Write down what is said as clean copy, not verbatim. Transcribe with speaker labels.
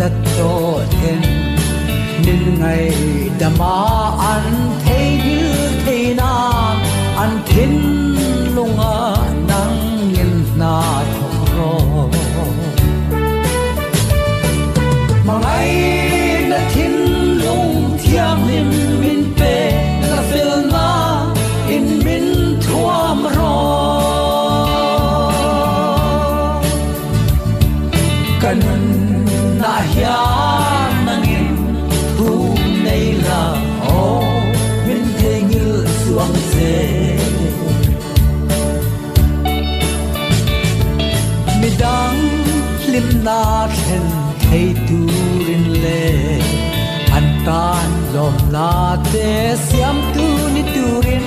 Speaker 1: la to ten nin ngai dama an thei như thei na an thin lunga nang in na thong ro mangai na thin lung thiam lim min pe la fel na in min thuam ro kan na hiam nang in thu nei la o min thei như suang se midang lim na then thei turin le an tan lom na te siam tu ni turin